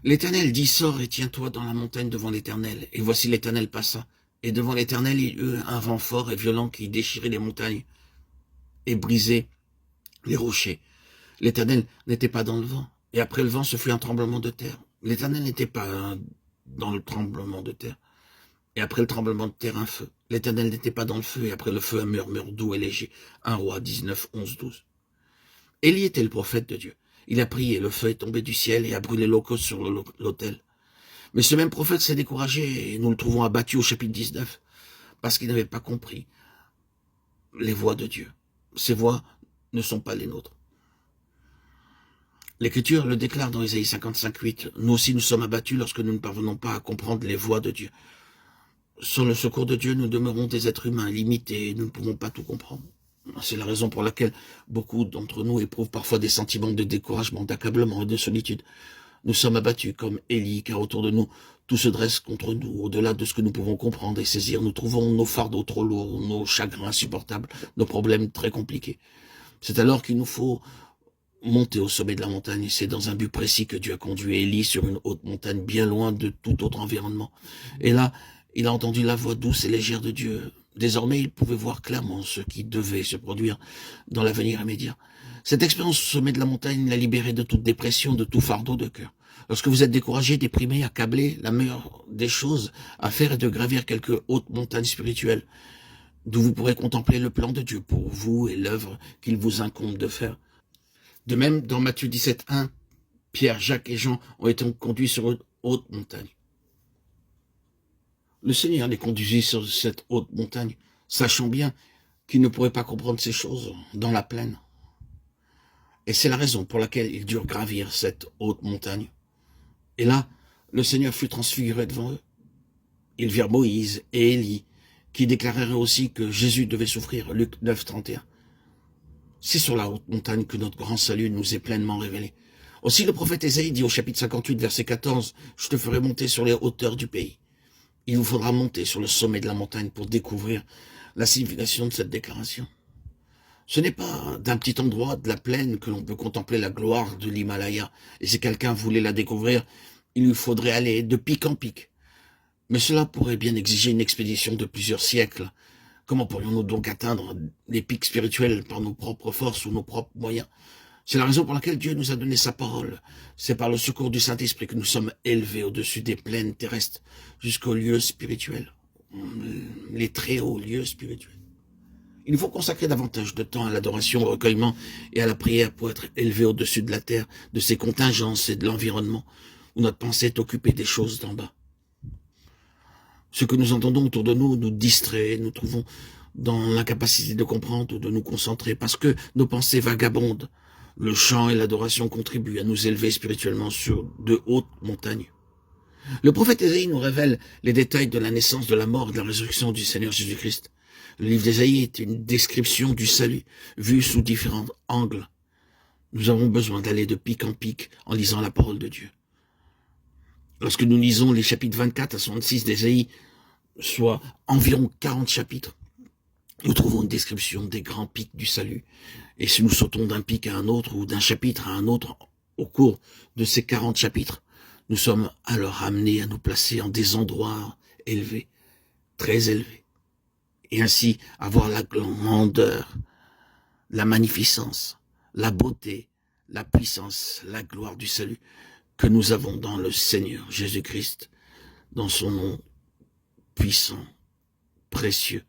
L'Éternel dit, sors et tiens-toi dans la montagne devant l'Éternel. Et voici l'Éternel passa. Et devant l'Éternel, il y eut un vent fort et violent qui déchirait les montagnes et brisait les rochers. L'Éternel n'était pas dans le vent. Et après le vent, ce fut un tremblement de terre. L'Éternel n'était pas dans le tremblement de terre. Et après le tremblement de terre, un feu. L'Éternel n'était pas dans le feu. Et après le feu, un murmure doux et léger. 1 Roi 19, 11, 12. Élie était le prophète de Dieu. Il a prié, le feu est tombé du ciel et a brûlé l'holocauste sur l'autel. Mais ce même prophète s'est découragé et nous le trouvons abattu au chapitre 19 parce qu'il n'avait pas compris les voies de Dieu. Ces voies ne sont pas les nôtres. L'Écriture le déclare dans Ésaïe 55:8. Nous aussi nous sommes abattus lorsque nous ne parvenons pas à comprendre les voies de Dieu. Sans le secours de Dieu, nous demeurons des êtres humains limités et nous ne pouvons pas tout comprendre. C'est la raison pour laquelle beaucoup d'entre nous éprouvent parfois des sentiments de découragement, d'accablement et de solitude. Nous sommes abattus comme Élie, car autour de nous, tout se dresse contre nous, au-delà de ce que nous pouvons comprendre et saisir. Nous trouvons nos fardeaux trop lourds, nos chagrins insupportables, nos problèmes très compliqués. C'est alors qu'il nous faut monter au sommet de la montagne. C'est dans un but précis que Dieu a conduit Élie sur une haute montagne, bien loin de tout autre environnement. Et là, il a entendu la voix douce et légère de Dieu. Désormais, il pouvait voir clairement ce qui devait se produire dans l'avenir immédiat. Cette expérience au sommet de la montagne l'a libéré de toute dépression, de tout fardeau de cœur. Lorsque vous êtes découragé, déprimé, accablé, la meilleure des choses à faire est de gravir quelques hautes montagnes spirituelles, d'où vous pourrez contempler le plan de Dieu pour vous et l'œuvre qu'il vous incombe de faire. De même, dans Matthieu 17:1, Pierre, Jacques et Jean ont été conduits sur une haute montagne. Le Seigneur les conduisit sur cette haute montagne, sachant bien qu'ils ne pourraient pas comprendre ces choses dans la plaine. Et c'est la raison pour laquelle ils durent gravir cette haute montagne. Et là, le Seigneur fut transfiguré devant eux. Ils virent Moïse et Élie, qui déclarèrent aussi que Jésus devait souffrir, Luc 9:31. C'est sur la haute montagne que notre grand salut nous est pleinement révélé. Aussi le prophète Ésaïe dit au chapitre 58, verset 14, « Je te ferai monter sur les hauteurs du pays. » Il vous faudra monter sur le sommet de la montagne pour découvrir la signification de cette déclaration. Ce n'est pas d'un petit endroit de la plaine que l'on peut contempler la gloire de l'Himalaya. Et si quelqu'un voulait la découvrir, il lui faudrait aller de pic en pic. Mais cela pourrait bien exiger une expédition de plusieurs siècles. Comment pourrions-nous donc atteindre les pics spirituels par nos propres forces ou nos propres moyens? C'est la raison pour laquelle Dieu nous a donné sa parole. C'est par le secours du Saint-Esprit que nous sommes élevés au-dessus des plaines terrestres jusqu'aux lieux spirituels, les très hauts lieux spirituels. Il nous faut consacrer davantage de temps à l'adoration, au recueillement et à la prière pour être élevés au-dessus de la terre, de ses contingences et de l'environnement, où notre pensée est occupée des choses d'en bas. Ce que nous entendons autour de nous nous distrait, nous trouvons dans l'incapacité de comprendre ou de nous concentrer, parce que nos pensées vagabondent. Le chant et l'adoration contribuent à nous élever spirituellement sur de hautes montagnes. Le prophète Ésaïe nous révèle les détails de la naissance, de la mort et de la résurrection du Seigneur Jésus-Christ. Le livre d'Ésaïe est une description du salut, vu sous différents angles. Nous avons besoin d'aller de pic en pic en lisant la parole de Dieu. Lorsque nous lisons les chapitres 24 à 66 d'Ésaïe, soit environ 40 chapitres, nous trouvons une description des grands pics du salut. Et si nous sautons d'un pic à un autre ou d'un chapitre à un autre au cours de ces 40 chapitres, nous sommes alors amenés à nous placer en des endroits élevés, très élevés, et ainsi avoir la grandeur, la magnificence, la beauté, la puissance, la gloire du salut que nous avons dans le Seigneur Jésus-Christ, dans son nom puissant, précieux